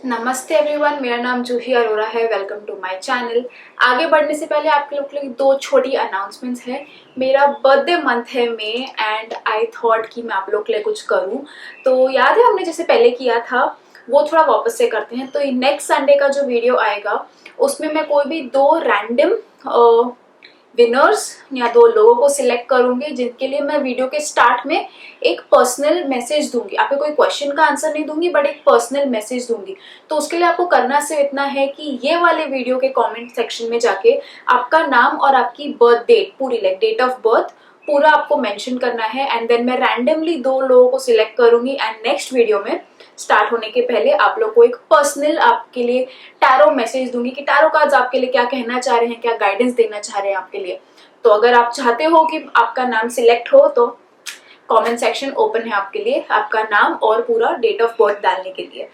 नमस्ते एवरीवन, मेरा नाम जूही अरोरा है। Welcome to my channel. आगे बढ़ने से पहले आपके लोग के लिए दो छोटी अनाउंसमेंट्स है। मेरा बर्थडे मंथ है मे एंड आई थॉट कि मैं आप लोग के लिए कुछ करूं। तो याद है हमने जैसे पहले किया था वो थोड़ा वापस से करते हैं। तो नेक्स्ट संडे का जो वीडियो आएगा उसमें मैं कोई भी दो रैंडम विनर्स या दो लोगों को सिलेक्ट करूंगी जिनके लिए मैं वीडियो के स्टार्ट में एक पर्सनल मैसेज दूंगी। आपको कोई क्वेश्चन का आंसर नहीं दूंगी बट एक पर्सनल मैसेज दूंगी। तो उसके लिए आपको करना सिर्फ इतना है कि ये वाले वीडियो के कमेंट सेक्शन में जाके आपका नाम और आपकी बर्थ डेट पूरी लाइक डेट ऑफ बर्थ पूरा आपको मेंशन करना है एंड देन मैं रैंडमली दो लोगों को सिलेक्ट करूंगी एंड नेक्स्ट वीडियो में स्टार्ट होने के पहले आप लोग को एक पर्सनल आपके लिए टैरो मैसेज दूंगी कि टैरो कार्ड्स आपके लिए क्या कहना चाह रहे हैं, क्या गाइडेंस देना चाह रहे हैं आपके लिए। तो अगर आप चाहते हो कि आपका नाम सिलेक्ट हो तो कमेंट सेक्शन ओपन है आपके लिए, आपका नाम और पूरा डेट ऑफ बर्थ डालने के लिए।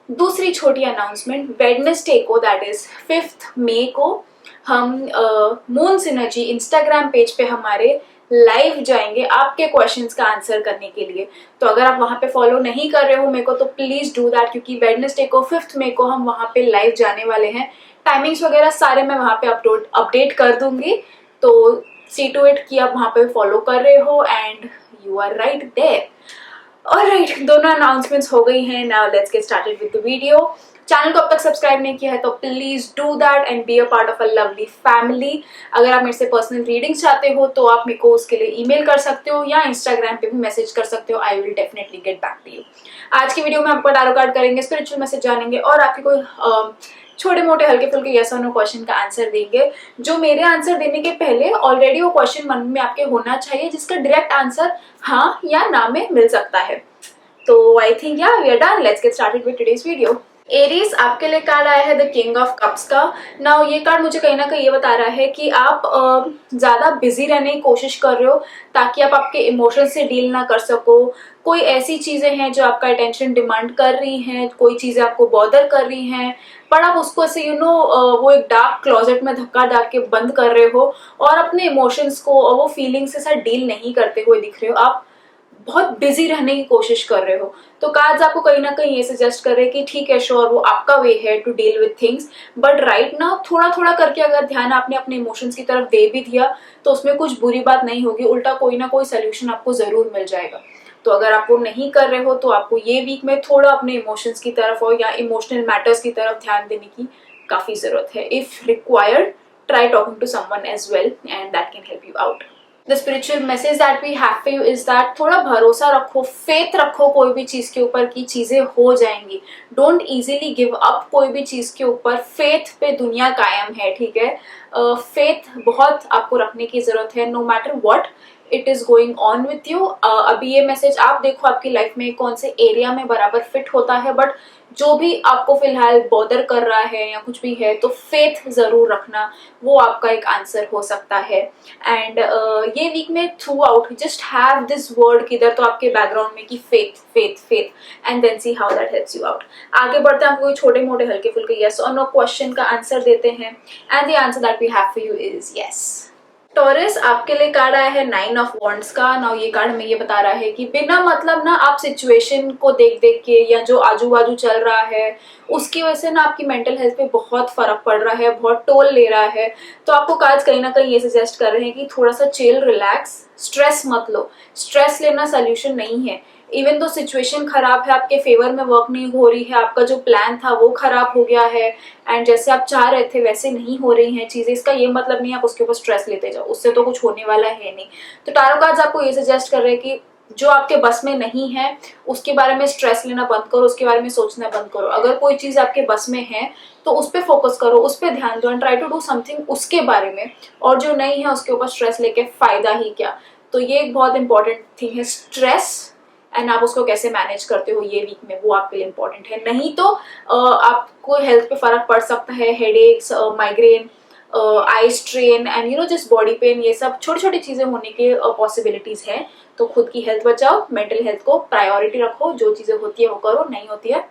दूसरी छोटी अनाउंसमेंट, वेडनेसडे को दैट इज 5 मई को हम मून सिनर्जी इंस्टाग्राम पेज पे हमारे लाइव जाएंगे आपके क्वेश्चंस का आंसर करने के लिए। तो अगर आप वहां पे फॉलो नहीं कर रहे हो मेरे को तो प्लीज डू दैट, क्योंकि वेडनेसडे को 5 मई को हम वहां पे लाइव जाने वाले हैं। टाइमिंग्स वगैरह सारे मैं वहां पे अपडेट कर दूंगी। तो सी टू इट कि आप वहां पे फॉलो कर रहे हो and you are right there. Alright, दोनों अनाउंसमेंट्स हो गई हैं। Now let's get started with the video. Channel को अब तक सब्सक्राइब नहीं किया है तो please do that and be a part of a lovely family. अगर आप मेरे से पर्सनल रीडिंग चाहते हो तो आप मेरे को उसके लिए ईमेल कर सकते हो या इंस्टाग्राम पे भी मैसेज कर सकते हो। I will definitely get back to you. आज की वीडियो में आपको टैरो कार्ड करेंगे, स्पिरिचुअल मैसेज जानेंगे और आपके कोई छोटे मोटे हल्के फुल्के यस और नो क्वेश्चन का आंसर देंगे। जो मेरे आंसर देने के पहले ऑलरेडी वो क्वेश्चन मन में आपके होना चाहिए जिसका डायरेक्ट आंसर हाँ या ना में मिल सकता है। तो I think ya we are done. Let's get started with today's video. Aries, आपके लिए कार्ड आया है द किंग ऑफ कप्स का। नाउ ये कार्ड मुझे कहीं ना कहीं ये बता रहा है कि आप ज्यादा बिजी रहने की कोशिश कर रहे हो ताकि आप आपके इमोशन से डील ना कर सको। कोई ऐसी चीजें हैं जो आपका अटेंशन डिमांड कर रही हैं, कोई चीजें आपको बॉदर कर रही हैं पर आप उसको ऐसे वो एक डार्क क्लोजेट में धक्का डाल के बंद कर रहे हो और अपने इमोशंस को और वो फीलिंग्स के साथ डील नहीं करते हुए दिख रहे हो। आप बहुत बिजी रहने की कोशिश कर रहे हो। तो कार्ड्स आपको कहीं ना कहीं ये सजेस्ट कर रहे हैं कि ठीक है श्योर वो आपका वे है to deal with things but right ना थोड़ा थोड़ा करके अगर ध्यान आपने अपने इमोशंस की तरफ दे भी दिया तो उसमें कुछ बुरी बात नहीं होगी, उल्टा कोई ना कोई सोल्यूशन आपको जरूर मिल जाएगा। तो अगर आप वो नहीं कर रहे हो तो आपको ये वीक में थोड़ा अपने इमोशंस की तरफ हो या इमोशनल मैटर्स की तरफ ध्यान देने की काफी जरूरत है। If required try talking to someone as well and that can help you out. The spiritual message that we have for you is that थोड़ा भरोसा रखो, फेथ रखो कोई भी चीज के ऊपर की चीजें हो जाएंगी। डोंट इजीली गिव अप कोई भी चीज के ऊपर। फेथ पे दुनिया कायम है, ठीक है। फेथ बहुत आपको रखने की जरूरत है no matter what it is going on with you. अभी ये मैसेज आप देखो आपकी लाइफ में कौन से एरिया में बराबर फिट होता है बट जो भी आपको फिलहाल बॉदर कर रहा है या कुछ भी है तो फेथ जरूर रखना, वो आपका एक आंसर हो सकता है। एंड ये वीक में throughout just have this word किधर तो आपके बैकग्राउंड में कि faith faith faith and then see how that helps you out. आगे बढ़ते हैं, आपको कोई छोटे मोटे हल्के फुल्के यस और नो क्वेश्चन का आंसर देते हैं and the answer that we have for you is yes. Taurus, आपके लिए कार्ड आया है 9 ऑफ वॉन्ड्स का। नाउ ये कार्ड हमें ये बता रहा है कि बिना मतलब ना आप सिचुएशन को देख देख के या जो आजू बाजू चल रहा है उसकी वजह से ना आपकी मेंटल हेल्थ पे बहुत फर्क पड़ रहा है, बहुत टोल ले रहा है। तो आपको कार्ड्स कहीं ना कहीं ये सजेस्ट कर रहे हैं कि थोड़ा सा चिल, रिलैक्स, स्ट्रेस मत लो। स्ट्रेस लेना सोल्यूशन नहीं है। इवन तो सिचुएशन खराब है, आपके फेवर में वर्क नहीं हो रही है, आपका जो प्लान था वो खराब हो गया है एंड जैसे आप चाह रहे थे वैसे नहीं हो रही हैं चीजें, इसका ये मतलब नहीं आप उसके ऊपर स्ट्रेस लेते जाओ, उससे तो कुछ होने वाला है नहीं। तो टैरो कार्ड्स आपको ये सजेस्ट कर रहे हैं कि जो आपके बस में नहीं है उसके बारे में स्ट्रेस लेना बंद करो, उसके बारे में सोचना बंद करो। अगर कोई चीज आपके बस में है तो उस पर फोकस करो, उस पर ध्यान दो and try to do something उसके बारे में, और जो नहीं है उसके ऊपर स्ट्रेस लेके फायदा ही क्या। तो ये एक बहुत इंपॉर्टेंट थिंग है, स्ट्रेस एंड आप उसको कैसे मैनेज करते हो ये वीक में वो आपके लिए इंपॉर्टेंट है। नहीं तो आपको हेल्थ पे फर्क पड़ सकता है, headaches, migraine, eye strain and just body pain, ये सब छोटी छोटी चीजें होने के पॉसिबिलिटीज है। तो खुद की हेल्थ बचाओ, मेंटल हेल्थ को प्रायोरिटी रखो, जो चीजें होती है वो करो, नहीं होती है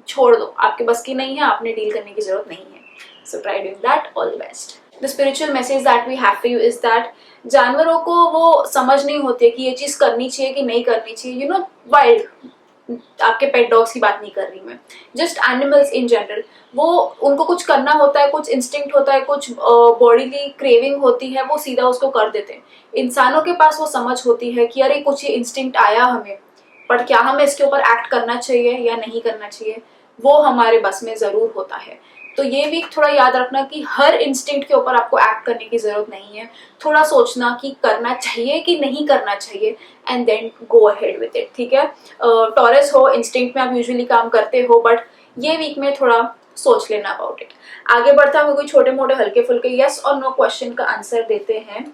छोड़ दो, आपके बस की नहीं है, आपने डील करने की जरूरत नहीं है। So try doing that, all the best. The spiritual message that we have for you is that जानवरों को वो समझ नहीं होती कि ये चीज करनी चाहिए कि नहीं करनी चाहिए। वाइल्ड आपके पेट डॉग्स की बात नहीं कर रही मैं, जस्ट एनिमल्स इन जनरल। वो उनको कुछ करना होता है, कुछ इंस्टिंक्ट होता है, कुछ बॉडी की क्रेविंग होती है, वो सीधा उसको कर देते हैं। इंसानों के पास वो समझ होती है कि अरे कुछ ये इंस्टिंक्ट आया हमें, पर क्या हमें इसके ऊपर एक्ट करना चाहिए या नहीं करना चाहिए, वो हमारे बस में जरूर होता है। तो ये वीक थोड़ा याद रखना कि हर इंस्टिंक्ट के ऊपर आपको एक्ट करने की जरूरत नहीं है। थोड़ा सोचना कि करना चाहिए कि नहीं करना चाहिए, and then go ahead with it, ठीक है। टॉरस हो, इंस्टिंक्ट में आप यूजुअली काम करते हो, बट ये वीक में थोड़ा सोच लेना अबाउट इट। आगे बढ़ता हुआ कोई छोटे मोटे हल्के फुल्के यस और नो क्वेश्चन का आंसर देते हैं।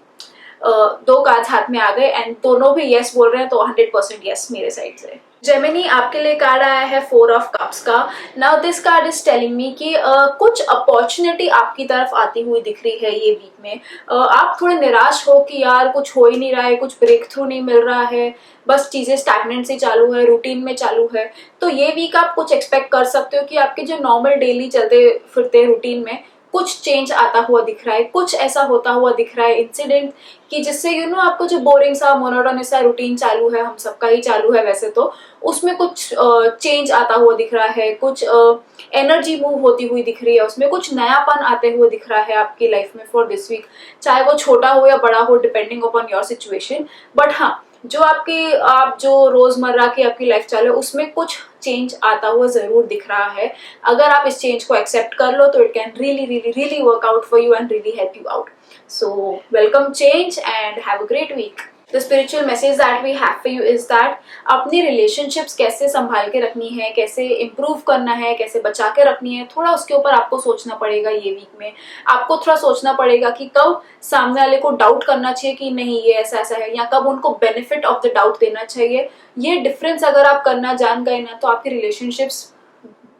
दो कार्ड्स हाथ में आ गए एंड दोनों भी यस बोल रहे हैं, तो 100% यस मेरे साइड से। जेमिनी, आपके लिए कार्ड आया है 4 ऑफ कप्स का। Now this card is telling me कि कुछ अपॉर्चुनिटी आपकी तरफ आती हुई दिख रही है ये वीक में। आप थोड़े निराश हो कि यार कुछ हो ही नहीं रहा है, कुछ ब्रेक थ्रू नहीं मिल रहा है, बस चीजें स्टैग्नेंट से चालू है, रूटीन में चालू है। तो ये वीक आप कुछ एक्सपेक्ट कर सकते हो कि आपके जो नॉर्मल डेली चलते फिरते रूटीन में कुछ चेंज आता हुआ दिख रहा है, कुछ ऐसा होता हुआ दिख रहा है इंसिडेंट कि जिससे आपको जो बोरिंग सा मोनोटोनस सा रूटीन चालू है, हम सबका ही चालू है वैसे तो, उसमें कुछ चेंज आता हुआ दिख रहा है, कुछ एनर्जी मूव होती हुई दिख रही है, उसमें कुछ नयापन आते हुए दिख रहा है आपकी लाइफ में फॉर दिस वीक, चाहे वो छोटा हो या बड़ा हो, depending upon your situation. But हाँ, जो आप जो रोजमर्रा की आपकी लाइफ चालू है उसमें कुछ चेंज आता हुआ जरूर दिख रहा है। अगर आप इस चेंज को एक्सेप्ट कर लो तो it can really really really work out for you and really help you out. So welcome change and have a great week. The spiritual message that we have for you is that अपनी relationships कैसे संभाल के रखनी है, कैसे improve करना है, कैसे बचा के रखनी है, थोड़ा उसके ऊपर आपको सोचना पड़ेगा। ये वीक में आपको थोड़ा सोचना पड़ेगा कि कब सामने वाले को डाउट करना चाहिए कि नहीं ये ऐसा ऐसा है, या कब उनको बेनिफिट ऑफ द डाउट देना चाहिए। ये डिफरेंस अगर आप करना जान गए ना, तो आपकी रिलेशनशिप्स,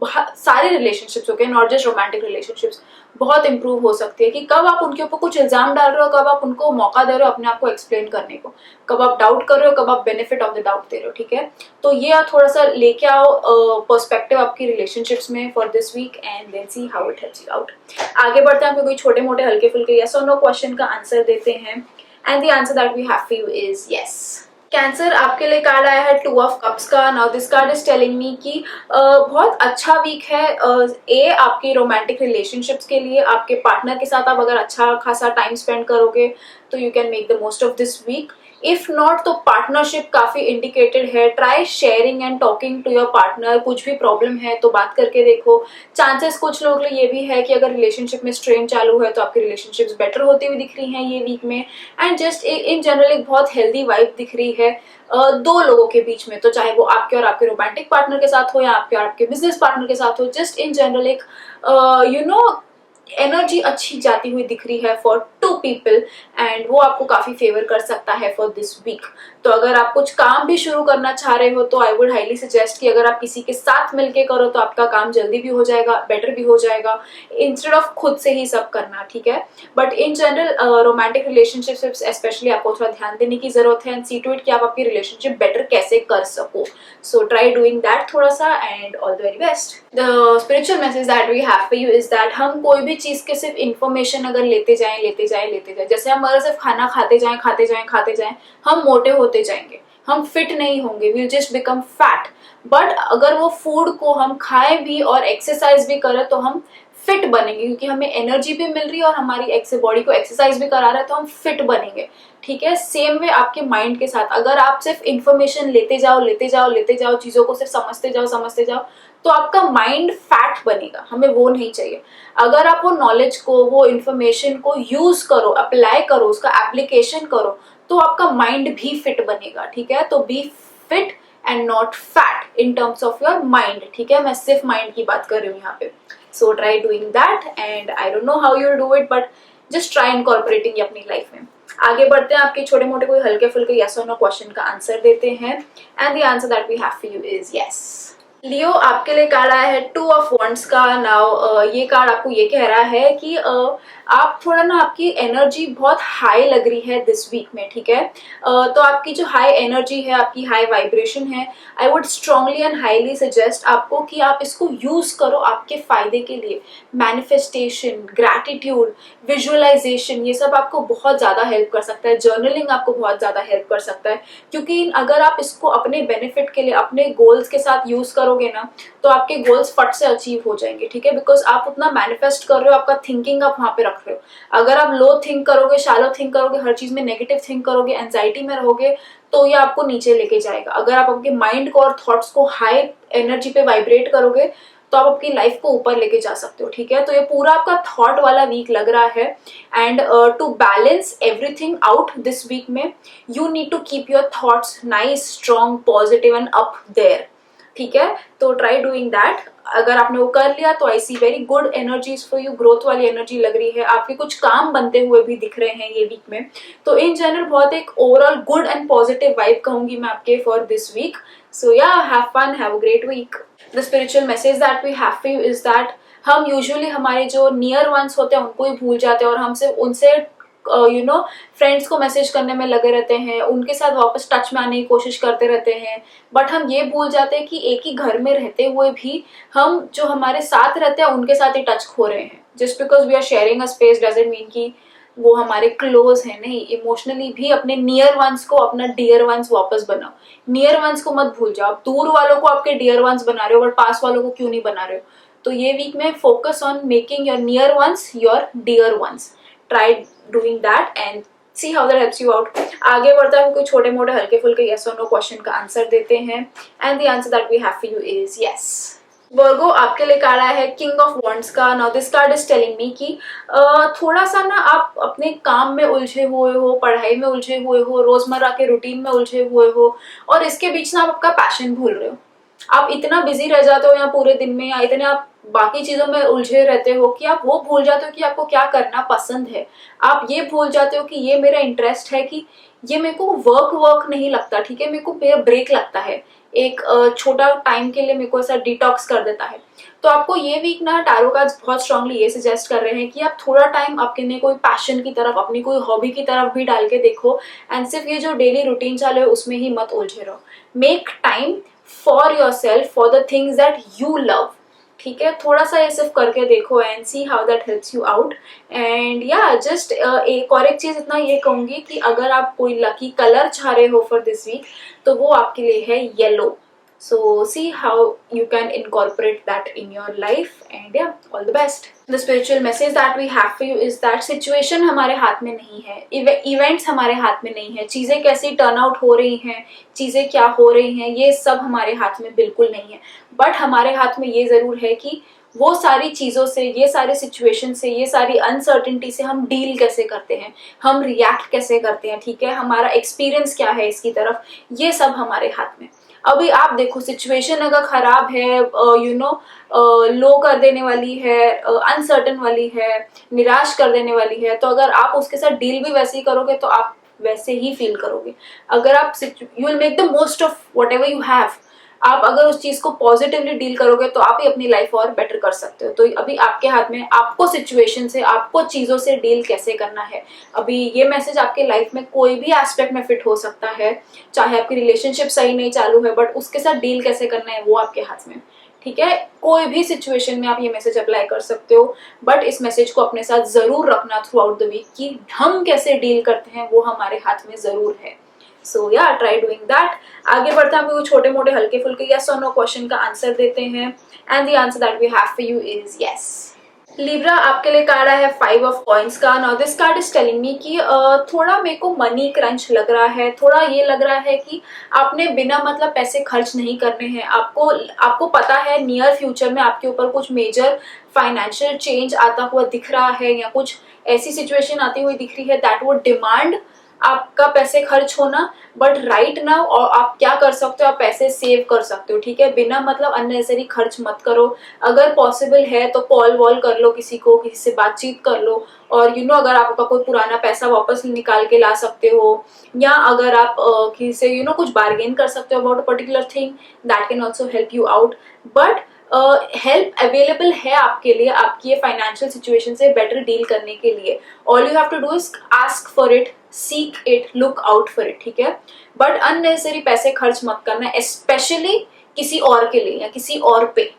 सारे relationships okay, not just romantic relationships, बहुत इंप्रूव हो सकती है। कि कब आप उनके ऊपर कुछ इल्जाम डाल रहे हो, कब आप उनको मौका दे रहे हो अपने आप को एक्सप्लेन करने को, कब आप डाउट कर रहे हो, कब आप बेनिफिट ऑफ द डाउट दे रहे हो, ठीक है। तो ये आप थोड़ा सा लेके आओ पर्सपेक्टिव आपकी रिलेशनशिप्स में for this week and then see how it helps you out. आगे बढ़ते हैं, कोई छोटे मोटे हल्के फुल्के यस और नो क्वेश्चन का आंसर देते हैं and the answer that we have for you is yes. Cancer, आपके लिए कार्ड आया है 2 ऑफ कप्स का। Now this card is telling me कि बहुत अच्छा वीक है आपकी रोमांटिक रिलेशनशिप्स के लिए। आपके पार्टनर के साथ आप अगर अच्छा खासा टाइम स्पेंड करोगे तो you can make the most of this week. If not तो पार्टनरशिप काफी इंडिकेटेड है। Try sharing and talking to your partner. कुछ भी प्रॉब्लम है तो बात करके देखो। चांसेस कुछ लोगों के लिए ये भी है कि अगर रिलेशनशिप में स्ट्रेन चालू है तो आपकी रिलेशनशिप्स बेटर होती हुई दिख रही हैं ये वीक में। एंड जस्ट इन जनरल एक बहुत हेल्दी वाइब दिख रही है दो लोगों के बीच में, तो चाहे वो आपके और आपके रोमांटिक पार्टनर के साथ हो या आपके और आपके बिजनेस पार्टनर के साथ हो। जस्ट इन जनरल एक एनर्जी अच्छी जाती हुई दिख रही है फॉर 2 पीपल एंड वो आपको काफी फेवर कर सकता है फॉर दिस वीक। तो अगर आप कुछ काम भी शुरू करना चाह रहे हो तो आई वुड हाईली सजेस्ट कि अगर आप किसी के साथ मिलके करो तो आपका काम जल्दी भी हो जाएगा, बेटर भी हो जाएगा, इंस्टेड ऑफ खुद से ही सब करना, ठीक है। But in general romantic relationships specially आपको थोड़ा ध्यान देने की जरूरत है एंड सी टू इट कि आप आपकी रिलेशनशिप बेटर कैसे कर सको। सो ट्राई डूइंग दैट थोड़ा सा and all the very best. The spiritual message that we have for you is that हम कोई भी चीज के सिर्फ इन्फॉर्मेशन अगर लेते जाएं, जैसे हम अगर सिर्फ खाना खाते जाएं, हम मोटे होते जाएंगे, हम फिट नहीं होंगे, will just become fat. But अगर वो फूड को हम खाएं भी और एक्सरसाइज भी करें तो हम फिट बनेंगे, क्योंकि हमें एनर्जी भी मिल रही है और हमारी बॉडी को एक्सरसाइज भी करा रहा है तो हम फिट बनेंगे, ठीक है। सेम वे आपके माइंड के साथ अगर आप सिर्फ इन्फॉर्मेशन लेते जाओ, चीजों को सिर्फ समझते जाओ तो आपका माइंड फैट बनेगा, हमें वो नहीं चाहिए। अगर आप वो नॉलेज को, वो इन्फॉर्मेशन को यूज करो, अप्लाई करो, उसका एप्लीकेशन करो, तो आपका माइंड भी फिट बनेगा, ठीक है। तो be fit and not fat in terms of your mind, ठीक है। मैं सिर्फ माइंड की बात कर रही हूँ यहाँ पे। सो try doing that and I don't know how you will do it, but just try incorporating अपनी लाइफ में। आगे बढ़ते हैं, आपके छोटे मोटे कोई हल्के फुल्के यस और नो क्वेश्चन का आंसर देते हैं and the answer that we have for you is yes. Leo, आपके लिए कार्ड आया है 2 ऑफ वॉन्ड्स का। नाउ ये कार्ड आपको ये कह रहा है कि आप थोड़ा ना, आपकी एनर्जी बहुत हाई लग रही है दिस वीक में, ठीक है। तो आपकी जो हाई एनर्जी है, आपकी हाई वाइब्रेशन है, I would strongly and highly suggest आपको कि आप इसको यूज करो आपके फायदे के लिए। मैनिफेस्टेशन, ग्रैटिट्यूड, विजुअलाइजेशन, ये सब आपको बहुत ज्यादा हेल्प कर सकता है। जर्नलिंग आपको बहुत ज्यादा हेल्प कर सकता है, क्योंकि अगर आप इसको अपने बेनिफिट के लिए, अपने गोल्स के साथ यूज करोगे ना, तो आपके गोल्स फट से अचीव हो जाएंगे, ठीक है। बिकॉज आप उतना मैनिफेस्ट कर रहे हो, आपका थिंकिंग आप वहां पे रख रहे हो। अगर आप लो थिंक करोगे, शैलो थिंक करोगे, हर चीज में नेगेटिव थिंक करोगे, एंजाइटी में रहोगे, तो ये आपको नीचे लेके जाएगा। अगर आप आपके माइंड को और थॉट्स को हाई एनर्जी पे वाइब्रेट करोगे, तो आप अपनी लाइफ को ऊपर लेके जा सकते हो, ठीक है। तो ये पूरा आपका थॉट वाला वीक लग रहा है। And to balance everything out this week में, you need to keep your thoughts nice, strong, positive and up there, ठीक है। तो ट्राई डूइंग दैट। अगर आपने वो कर लिया तो I see very good energies for you, growth वाली एनर्जी लग रही है, आपके कुछ काम बनते हुए भी दिख रहे हैं ये वीक में। तो इन जनरल बहुत एक overall good and positive vibe कहूंगी मैं आपके for this week. So ya, have fun, have a great week. The spiritual message that we have for you is that हम यूजुअली हमारे जो नियर वंस होते हैं उनको ही भूल जाते हैं, और हमसे उनसे फ्रेंड्स को मैसेज करने में लगे रहते हैं, उनके साथ वापस टच में आने की कोशिश करते रहते हैं। बट हम ये भूल जाते हैं कि एक ही घर में रहते हुए भी हम जो हमारे साथ रहते हैं उनके साथ ही टच खो रहे हैं। Just because we are sharing a space doesn't mean कि वो हमारे क्लोज है। नहीं, इमोशनली भी अपने नियर वंस को अपना डियर वंस वापस बनाओ। नियर वंस को मत भूल जाओ। आप दूर वालों को आपके डियर वंस बना रहे हो, बट पास वालों को क्यों नहीं बना रहे हो? तो ये वीक में focus on making your near ones your dear ones. Try doing that and see how that helps you out. आगे बढ़ता है, कोई छोटे मोटे हल्के फुल्के यस और नो क्वेश्चन का आंसर देते हैं। And the answer that we have for you is yes. Virgo आपके लिए कार्ड आया है किंग ऑफ वॉन्ड्स का। Now this card is telling me कि थोड़ा सा ना आप अपने काम में उलझे हुए हो, पढ़ाई में उलझे हुए हो, रोजमर्रा के रूटीन में उलझे हुए हो, और इसके बीच ना आप आपका पैशन भूल रहे हो। आप इतना बिजी रह जाते हो या पूरे दिन में, या इतने आप बाकी चीजों में उलझे रहते हो कि आप वो भूल जाते हो कि आपको क्या करना पसंद है। आप ये भूल जाते हो कि ये मेरा इंटरेस्ट है, कि ये मेरे को वर्क नहीं लगता, ठीक है, मेरे को मेरा ब्रेक लगता है, एक छोटा टाइम के लिए मेरे को ऐसा डिटॉक्स कर देता है। तो आपको ये वीक ना टैरो कार्ड्स बहुत स्ट्रांगली ये सजेस्ट कर रहे हैं कि आप थोड़ा टाइम अपने कोई पैशन की तरफ, अपनी कोई हॉबी की तरफ भी डाल के देखो, एंड सिर्फ ये जो डेली रूटीन चालू है उसमें ही मत उलझे रहो। Make time for your self, for the things that you love, ठीक है। थोड़ा सा ये सिर्फ करके देखो and see how that helps you out. And या जस्ट एक और एक चीज इतना ये कहूंगी कि अगर आप कोई लकी कलर चाह रहे हो फॉर दिस वीक, तो वो आपके लिए है yellow. So see how you can incorporate that in your life, and yeah, all the best. The spiritual message that we have for you is that situation हमारे हाथ में नहीं है, events हमारे हाथ में नहीं है, चीजें कैसी टर्न आउट हो रही हैं, चीजें क्या हो रही हैं, ये सब हमारे हाथ में बिल्कुल नहीं है। बट हमारे हाथ में ये जरूर है कि वो सारी चीजों से, ये सारे सिचुएशन से, ये सारी अनसर्टेनिटी से हम डील कैसे करते हैं, हम रिएक्ट कैसे करते हैं, ठीक है, हमारा एक्सपीरियंस क्या है इसकी तरफ, ये सब हमारे हाथ में। अभी आप देखो, सिचुएशन अगर खराब है, लो कर देने वाली है, अनसर्टन वाली है, निराश कर देने वाली है, तो अगर आप उसके साथ डील भी वैसे ही करोगे तो आप वैसे ही फील करोगे। अगर आप you will make the most of what ever you have. आप अगर उस चीज को पॉजिटिवली डील करोगे तो आप ही अपनी लाइफ और बेटर कर सकते हो। तो अभी आपके हाथ में, आपको सिचुएशन से, आपको चीजों से डील कैसे करना है। अभी ये मैसेज आपके लाइफ में कोई भी एस्पेक्ट में फिट हो सकता है, चाहे आपकी रिलेशनशिप सही नहीं चालू है, बट उसके साथ डील कैसे करना है वो आपके हाथ में, ठीक है। कोई भी सिचुएशन में आप ये मैसेज अप्लाई कर सकते हो, बट इस मैसेज को अपने साथ जरूर रखना थ्रू आउट द वीक कि हम कैसे डील करते हैं वो हमारे हाथ में जरूर है। सो या, ट्राई डूइंग दैट। आगे बढ़ते हैं, आपको छोटे मोटे हल्के फुल्के यस और नो क्वेश्चन का आंसर देते हैं। And the answer that we have for you is yes. Libra आपके लिए कार्ड है 5 ऑफ कॉइंस का। Now this card is telling me कि थोड़ा मेरे को मनी क्रंच लग रहा है, थोड़ा ये लग रहा है कि आपने बिना मतलब पैसे खर्च नहीं करने हैं। आपको पता है नियर फ्यूचर में आपके ऊपर कुछ मेजर फाइनेंशियल चेंज आता हुआ दिख रहा है, या कुछ ऐसी सिचुएशन आती हुई दिख रही है दैट वुड डिमांड आपका पैसे खर्च होना। बट राइट नाउ और आप क्या कर सकते हो, आप पैसे सेव कर सकते हो, ठीक है। बिना मतलब अननेसेसरी खर्च मत करो। अगर पॉसिबल है तो कॉल वॉल कर लो किसी को, किसी से बातचीत कर लो, और अगर आपका कोई पुराना पैसा वापस निकाल के ला सकते हो, या अगर आप किसी से कुछ बार्गेन कर सकते हो about a particular thing, that can also help you out. But help available है आपके लिए, आपकी ये फाइनेंशियल सिचुएशन से बेटर डील करने के लिए. All you have to do is ask for it, seek it, look out for it. ठीक है, बट अननेसेसरी पैसे खर्च मत करना, स्पेशली किसी और के लिए या किसी और पे.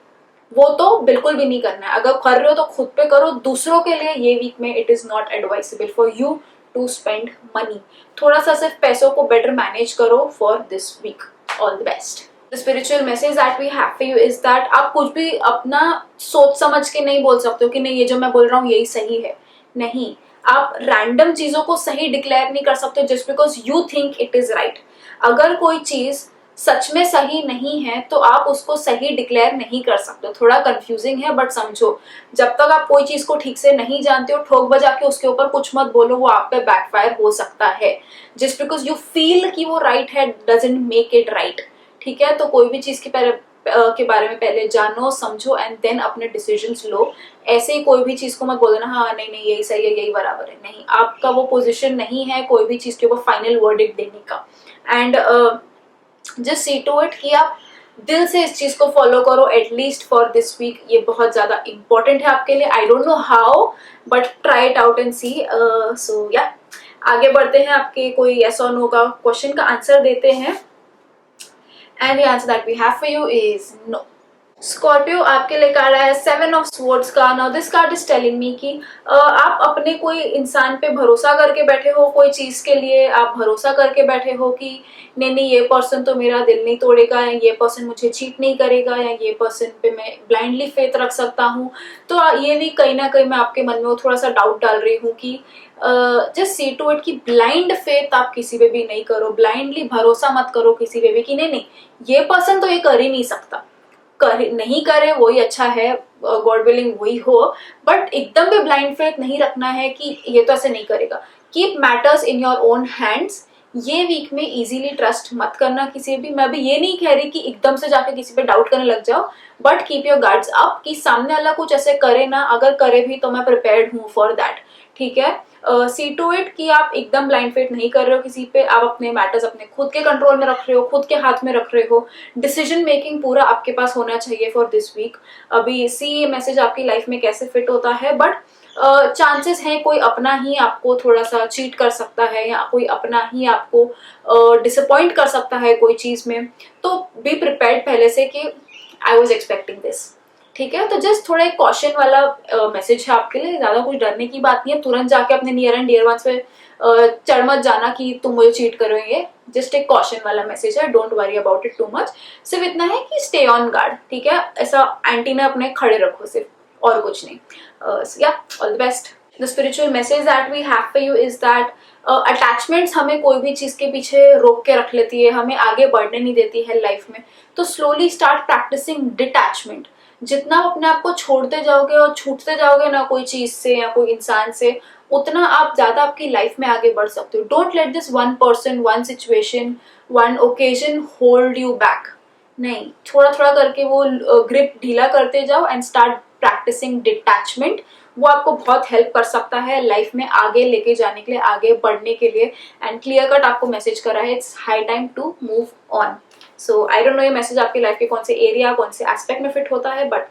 वो तो बिल्कुल भी नहीं करना है. अगर कर रहे हो तो खुद पे करो. दूसरों के लिए ये वीक में it is not advisable for you to spend money. थोड़ा सा सिर्फ पैसों को बेटर मैनेज करो for this week. All the best. The spiritual message that we have for you is that आप कुछ भी अपना सोच समझ के नहीं बोल सकते हो कि नहीं ये जो मैं बोल रहा हूँ यही सही है. नहीं, आप रैंडम चीजों को सही डिक्लेयर नहीं कर सकते just because you think it is right. अगर कोई चीज सच में सही नहीं है तो आप उसको सही डिक्लेयर नहीं कर सकते. थोड़ा कंफ्यूजिंग है बट समझो, जब तक आप कोई चीज को ठीक से नहीं जानते हो ठोक बजा के उसके ऊपर कुछ मत बोलो, वो आप पे बैकफायर हो सकता है. जस्ट बिकॉज यू फील कि वो राइट है डजंट मेक इट राइट. ठीक है, तो कोई भी चीज के बारे में पहले जानो समझो एंड देन अपने डिसीजंस लो. ऐसे ही कोई भी चीज को मत बोल देना हाँ नहीं नहीं यही सही है यही बराबर है. नहीं, आपका वो पोजीशन नहीं है कोई भी चीज के ऊपर फाइनल वर्डिक्ट देने का. And just see to it कि आप दिल से इस चीज को फॉलो करो एटलीस्ट फॉर दिस वीक. ये बहुत ज्यादा इंपॉर्टेंट है आपके लिए. I don't know how but try it out and see. So या आगे बढ़ते हैं. आपके कोई यस और नो का क्वेश्चन का आंसर देते हैं. And the answer that we have for you is no. Scorpio आपके लिए कार्ड है 7 ऑफ स्वॉर्ड्स का. Now this card is telling me कि आप अपने कोई इंसान पे भरोसा करके बैठे हो. कोई चीज के लिए आप भरोसा करके बैठे हो कि नहीं नहीं ये पर्सन तो मेरा दिल नहीं तोड़ेगा, या ये पर्सन मुझे चीट नहीं करेगा, या ये पर्सन पे मैं ब्लाइंडली फेथ रख सकता हूँ. तो ये भी कहीं ना कहीं मैं आपके मन में थोड़ा सा डाउट डाल रही हूँ कि जस्ट सी टू इट कि ब्लाइंड फेथ आप किसी पे भी नहीं करो. ब्लाइंडली भरोसा मत करो किसी पे भी कि नहीं नहीं ये पर्सन तो ये कर ही नहीं सकता. नहीं करे वही अच्छा है, गॉड विलिंग वही हो. बट एकदम भी ब्लाइंड फेथ नहीं रखना है कि ये तो ऐसे नहीं करेगा. Keep matters in your own hands. ये वीक में इजीली ट्रस्ट मत करना किसी भी. मैं भी ये नहीं कह रही कि एकदम से जाके किसी पे डाउट करने लग जाओ, but keep your guards up कि सामने वाला कुछ ऐसे करे ना, अगर करे भी तो मैं प्रिपेयर्ड हूँ फॉर दैट. ठीक है, सी टू इट कि आप एकदम ब्लाइंड फेथ नहीं कर रहे हो किसी पे. आप अपने मैटर्स अपने खुद के कंट्रोल में रख रहे हो, खुद के हाथ में रख रहे हो. डिसीजन मेकिंग पूरा आपके पास होना चाहिए फॉर दिस वीक. अभी सी ये मैसेज आपकी लाइफ में कैसे फिट होता है, बट चांसेस हैं कोई अपना ही आपको थोड़ा सा चीट कर सकता है या कोई अपना ही आपको डिसअपॉइंट कर सकता है कोई चीज में. तो बी प्रिपेयर्ड पहले से कि आई वॉज एक्सपेक्टिंग दिस. ठीक है, तो जस्ट थोड़ा एक कॉशन वाला मैसेज है आपके लिए. ज्यादा कुछ डरने की बात नहीं है. तुरंत जाके अपने नियर एंड डियर वंस पे चढ़ मत जाना कि तुम मुझे चीट करोगे. जस्ट एक कॉशन वाला मैसेज है. Don't worry about it too much. सिर्फ इतना है कि स्टे ऑन गार्ड. ठीक है, ऐसा एंटीना अपने खड़े रखो सिर्फ, और कुछ नहीं. Yeah all the best. The spiritual message that we have for you is that attachments हमें कोई भी चीज के पीछे रोक के रख लेती है, हमें आगे बढ़ने नहीं देती है लाइफ में. तो स्लोली स्टार्ट प्रैक्टिसिंग डिटैचमेंट. जितना आप अपने आप को छोड़ते जाओगे और छूटते जाओगे ना कोई चीज से या कोई इंसान से, उतना आप ज्यादा आपकी लाइफ में आगे बढ़ सकते हो. Don't let this one person, one situation, one occasion hold you back. नहीं, थोड़ा थोड़ा करके वो ग्रिप ढीला करते जाओ एंड स्टार्ट प्रैक्टिसिंग डिटैचमेंट. वो आपको बहुत हेल्प कर सकता है लाइफ में आगे लेके जाने के लिए, आगे बढ़ने के लिए. एंड क्लियर कट आपको मैसेज करा है, it's high time to move on. So I don't know ये मैसेज आपकी लाइफ के कौन से एरिया, कौन से एस्पेक्ट में फिट होता है, but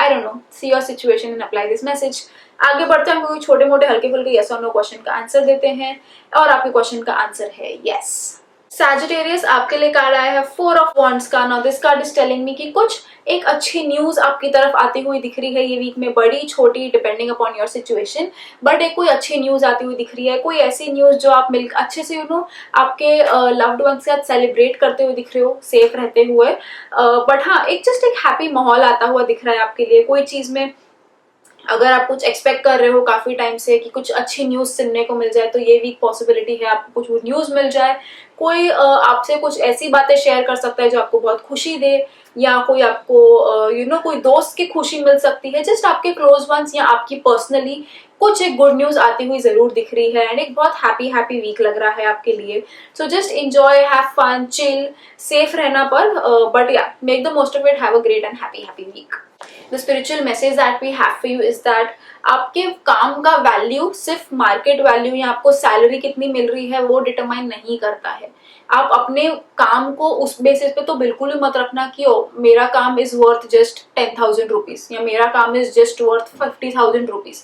I don't no. See your situation and apply this message. आगे बढ़ते हैं, कोई छोटे मोटे हल्के फुल्के यस और नो क्वेश्चन का आंसर देते हैं. और आपके क्वेश्चन का आंसर है यस. सैजिटेरियस आपके लिए कार्ड आया है 4 ऑफ वॉन्ड्स का. Now this card is telling me कि कुछ एक अच्छी न्यूज आपकी तरफ आती हुई दिख रही है ये वीक में. बड़ी छोटी depending upon your situation, but एक कोई अच्छी न्यूज आती हुई दिख रही है. कोई ऐसी न्यूज जो आप मिल अच्छे से आपके लव्ड वन के साथ सेलिब्रेट करते हुए दिख रहे हो, सेफ रहते हुए. बट हाँ, एक जस्ट एक हैप्पी माहौल आता हुआ दिख रहा है आपके लिए. कोई चीज में अगर आप कुछ एक्सपेक्ट कर रहे हो काफी टाइम से कि कुछ अच्छी न्यूज सुनने को मिल जाए, तो ये वीक पॉसिबिलिटी है आपको कुछ न्यूज मिल जाए. कोई आपसे कुछ ऐसी बातें शेयर कर सकता है जो आपको बहुत खुशी दे, या कोई आपको कोई दोस्त की खुशी मिल सकती है. जस्ट आपके क्लोज वंस या आपकी पर्सनली कुछ एक गुड न्यूज आती हुई जरूर दिख रही है. एंड एक बहुत हैप्पी वीक लग रहा है आपके लिए. So just enjoy, have fun, chill, safe रहना पर, but yeah make the most of it. Have a great and happy week. The spiritual message that we have for you is that आपके काम का वैल्यू सिर्फ market value या आपको salary कितनी मिल रही है वो डिटरमाइन नहीं करता है. आप अपने काम को उस बेसिस पे तो बिल्कुल भी मत रखना कि ओ मेरा काम इज वर्थ जस्ट 10,000 रुपीज या मेरा काम इज जस्ट वर्थ 50,000 रुपीज।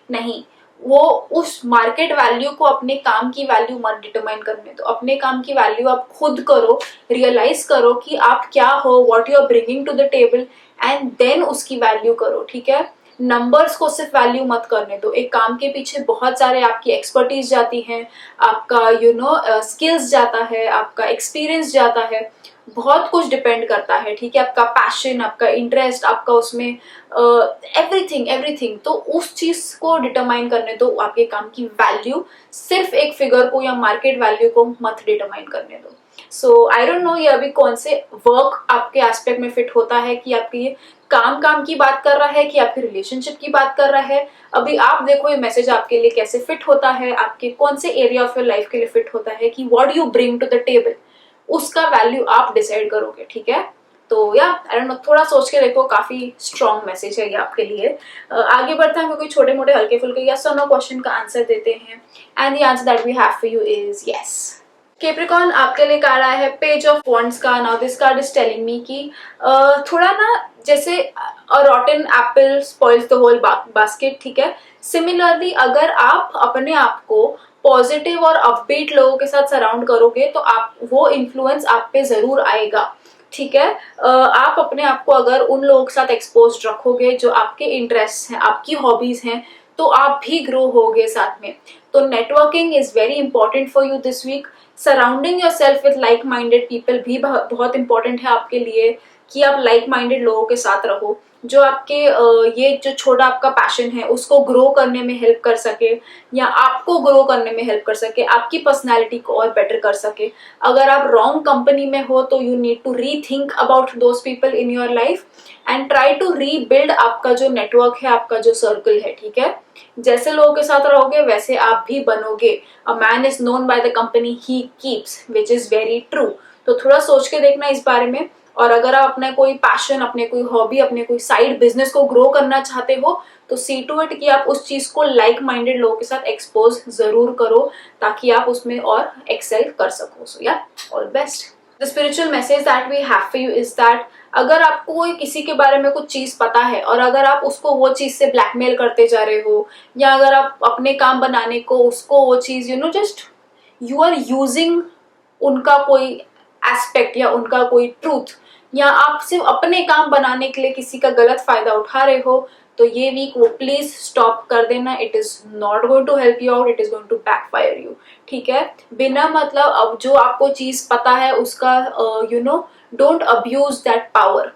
नहीं, वो उस मार्केट वैल्यू को अपने काम की वैल्यू मत डिटरमाइन करने दो। अपने काम की वैल्यू आप खुद करो, रियलाइज करो कि आप क्या हो, what you are bringing to the table, and then उसकी वैल्यू करो। ठीक है, नंबर्स को सिर्फ वैल्यू मत करने दो। एक काम के पीछे बहुत सारे आपकी एक्सपर्टीज जाती हैं, आपका स्किल्स जाता है, आपका एक्सपीरियंस जाता है, बहुत कुछ डिपेंड करता है। ठीक है, आपका पैशन, आपका इंटरेस्ट, आपका उसमें एवरीथिंग एवरीथिंग। तो उस चीज को डिटरमाइन करने दो, आपके काम की वैल्यू, सिर्फ एक फिगर को या मार्केट वैल्यू को मत डिटरमाइन करने दो। सो आई डोंट नो ये अभी कौन से वर्क आपके एस्पेक्ट में फिट होता है, कि आपकी ये काम की बात कर रहा है कि आपकी रिलेशनशिप की बात कर रहा है। अभी आप देखो ये मैसेज आपके लिए कैसे फिट होता है, आपके कौन से एरिया ऑफ योर लाइफ के लिए फिट होता है, कि what you bring to the table, उसका वैल्यू आप डिसाइड करोगे। ठीक है, तो या आई डोंट नो, थोड़ा सोच के देखो, काफी स्ट्रॉन्ग मैसेज है ये आपके लिए। आगे बढ़ते हैं, कोई छोटे मोटे हल्के फुल्के यस और नो क्वेश्चन का आंसर देते हैं, and the answer that we have for you is yes. Capricorn आपके लिए कार्ड आया है पेज ऑफ वॉन्ड्स का। Now this card is telling me कि थोड़ा ना जैसे rotten apple spoils the whole basket. ठीक है, सिमिलरली अगर आप अपने आप को पॉजिटिव और अपबीट लोगों के साथ सराउंड करोगे तो आप वो इन्फ्लुएंस आप पे जरूर आएगा। ठीक है, आप अपने आप को अगर उन लोगों के साथ एक्सपोज रखोगे जो आपके इंटरेस्ट हैं, आपकी हॉबीज हैं, तो आप भी ग्रो होगे साथ में। तो networking is very important for you this week. Surrounding yourself with like minded people भी बहुत इंपॉर्टेंट है आपके लिए, कि आप लाइक माइंडेड लोगों के साथ रहो जो आपके ये जो छोटा आपका पैशन है उसको ग्रो करने में हेल्प कर सके, या आपको ग्रो करने में हेल्प कर सके, आपकी पर्सनैलिटी को और बेटर कर सके। अगर आप रॉन्ग कंपनी में हो तो you need to rethink about those people in your life and try to rebuild आपका जो नेटवर्क है, आपका जो सर्कल है। ठीक है, जैसे लोगों के साथ रहोगे वैसे आप भी बनोगे। A man is known by the company he keeps, which is very true. तो थोड़ा सोच के देखना इस बारे में। और अगर आप अपना कोई पैशन, अपने कोई हॉबी, अपने कोई साइड बिजनेस को ग्रो करना चाहते हो तो सी टू इट कि आप उस चीज को लाइक माइंडेड लोगों के साथ एक्सपोज जरूर करो, ताकि आप उसमें और एक्सेल कर सको। So yeah all best. The spiritual message that we have for you is that अगर आपको कोई किसी के बारे में कुछ चीज पता है और अगर आप उसको वो चीज से ब्लैकमेल करते जा रहे हो, या अगर आप अपने काम बनाने को उसको वो चीज जस्ट यू आर यूजिंग उनका कोई एस्पेक्ट या उनका कोई ट्रूथ, या आप सिर्फ अपने काम बनाने के लिए किसी का गलत फायदा उठा रहे हो, तो ये वीक वो प्लीज स्टॉप कर देना। It is not going to help you out, it is going to backfire you. ठीक है, बिना मतलब अब जो आपको चीज पता है उसका डोंट अब्यूज दैट पावर,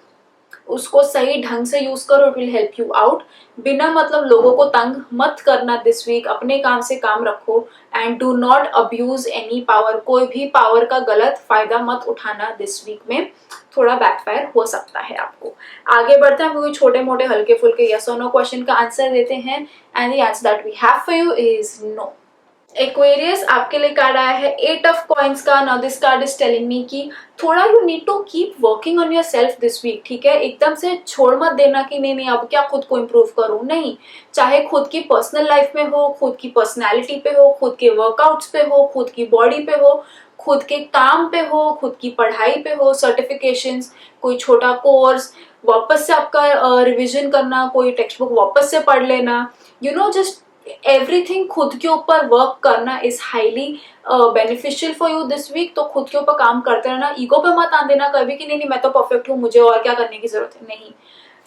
उसको सही ढंग से यूज करो, it will help you out. बिना मतलब लोगों को तंग मत करना दिस वीक, अपने काम से काम रखो and do not abuse any power. कोई भी पावर का गलत फायदा मत उठाना दिस वीक में, थोड़ा बैकफायर हो सकता है आपको। आगे बढ़ते हैं, कोई छोटे मोटे हल्के फुल्के यस और नो क्वेश्चन का आंसर देते हैं, and the answer that we have for you is no. Aquarius आपके लिए कार्ड आया है 8 ऑफ कॉइंस का। Now this card is telling me कि थोड़ा you need to keep working on yourself this week. ठीक है, एकदम से छोड़ मत देना कि नहीं अब क्या खुद को इम्प्रूव करूं। नहीं, चाहे खुद की पर्सनल लाइफ में हो, खुद की पर्सनैलिटी पे हो, खुद के वर्कआउट्स पे हो, खुद की बॉडी पे हो, खुद के काम पे हो, खुद की पढ़ाई पे हो, सर्टिफिकेशंस, कोई छोटा कोर्स, वापस से आपका रिविजन करना, कोई टेक्स्ट बुक वापस से पढ़ लेना, जस्ट एवरीथिंग खुद के ऊपर वर्क करना is highly beneficial for you this week. तो खुद के ऊपर काम करते रहना, ईगो पे मत आन देना कभी कि नहीं मैं तो परफेक्ट हूँ, मुझे और क्या करने की जरूरत है। नहीं,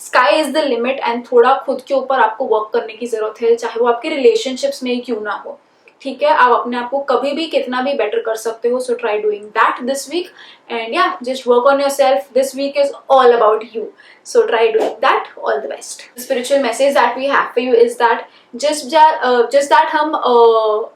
sky is the limit and थोड़ा खुद के ऊपर आपको वर्क करने की जरूरत है, चाहे वो आपके रिलेशनशिप्स में ही क्यों ना हो। ठीक है, आप अपने आप को कभी भी कितना भी बेटर कर सकते हो। So try doing that this week and या just work on yourself. This week is all about you, so try doing that. All the best. Spiritual message that we have for you is that just that हम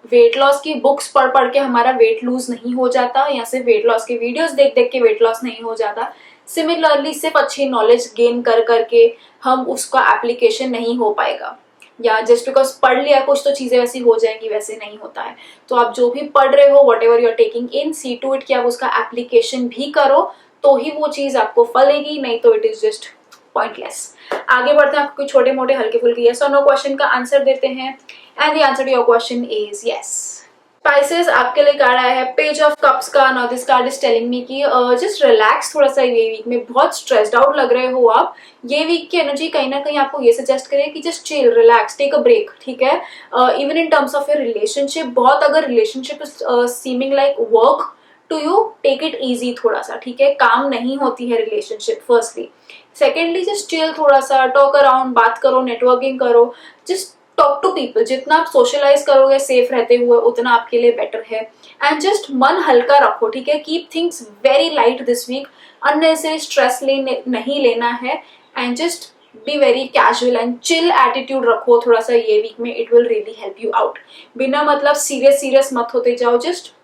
weight loss की books पढ़ के हमारा weight lose नहीं हो जाता, या सिर्फ वेट लॉस के वीडियोस देख के वेट लॉस नहीं हो जाता। सिमिलरली सिर्फ अच्छी नॉलेज गेन करके हम उसका एप्लीकेशन नहीं हो पाएगा, या जस्ट बिकॉज पढ़ लिया कुछ तो चीजें वैसी हो जाएंगी, वैसे नहीं होता है। तो आप जो भी पढ़ रहे हो, whatever you are taking in, see to it कि आप उसका एप्लीकेशन भी करो, तो ही वो चीज आपको फलेगी, नहीं तो इट इज जस्ट पॉइंटलेस। आगे बढ़ते हैं, आपको कुछ छोटे मोटे हल्के फुल्के यस और नो क्वेश्चन का आंसर देते हैं, and the answer to your question is yes. Pisces आपके लिए कार्ड आया है पेज ऑफ कप्स का। Now this card is telling me कि जस्ट रिलैक्स थोड़ा सा ये वीक में, बहुत स्ट्रेस्ड आउट लग रहे हो आप। ये वीक की एनर्जी कहीं ना कहीं आपको ये सजेस्ट करे कि just chill, relax, take a break, ठीक है। Even in terms of your relationship, बहुत अगर relationship seeming like work to you, take it easy थोड़ा सा, ठीक है। काम नहीं होती है relationship, firstly. Secondly just chill, थोड़ा सा टॉक अराउंड, बात करो, नेटवर्किंग करो, जस्ट टॉक टू पीपल। जितना आप सोशलाइज करोगे सेफ रहते हुए उतना आपके लिए बेटर है। एंड जस्ट मन हल्का रखो, ठीक है। Keep things very light this week, unnecessary stress नहीं लेना है। And just be very casual and chill attitude रखो थोड़ा सा ये वीक में, it will really help you out. बिना मतलब सीरियस मत होते जाओ, just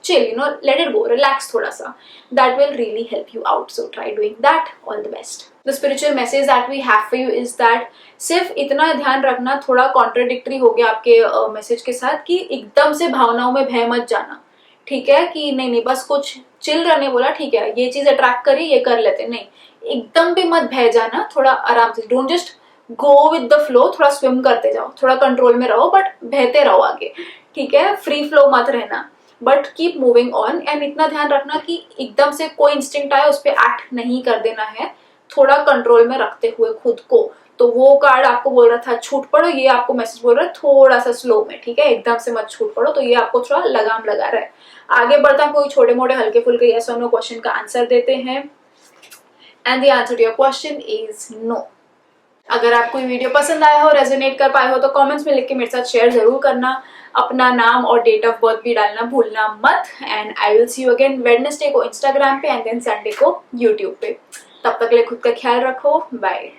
chill, let it go, relax thoda sa. That will really help you out, so try doing that. All the best. The spiritual message that we have for you is that सिर्फ इतना ध्यान रखना, थोड़ा contradictory हो गया आपके message के साथ, कि एकदम से भावनाओं में भय मत जाना, ठीक है। कि नहीं बस कुछ चिल रहने बोला, ठीक है, ये चीज अट्रैक्ट करी, ये कर लेते, नहीं, एकदम भी मत भय जाना, थोड़ा आराम से, don't just go with the flow, थोड़ा स्विम करते जाओ, थोड़ा कंट्रोल में रहो, बट बहते रहो आगे, ठीक है। फ्री फ्लो मत रहना, but keep moving on. And इतना ध्यान रखना कि एकदम से कोई इंस्टिंक्ट आए उस पर एक्ट नहीं कर देना है, थोड़ा कंट्रोल में रखते हुए खुद को। तो वो कार्ड आपको बोल रहा था छूट पड़ो, ये आपको मैसेज बोल रहा है थोड़ा सा स्लो में, ठीक है, एकदम से मत छूट पड़ो। तो ये आपको थोड़ा लगाम लगा रहा है। आगे बढ़ता कोई छोटे मोटे हल्के फुल्के यस और नो क्वेश्चन का आंसर देते हैं। And the answer to your question is no. अगर आपको ये वीडियो पसंद आया हो, रेजोनेट कर पाए हो, तो कमेंट्स में लिख के मेरे साथ शेयर जरूर करना। अपना नाम और डेट ऑफ बर्थ भी डालना भूलना मत। And I will see you again Wednesday को इंस्टाग्राम पे एंड देन संडे को यूट्यूब पे। तब तक के लिए खुद का ख्याल रखो, बाय।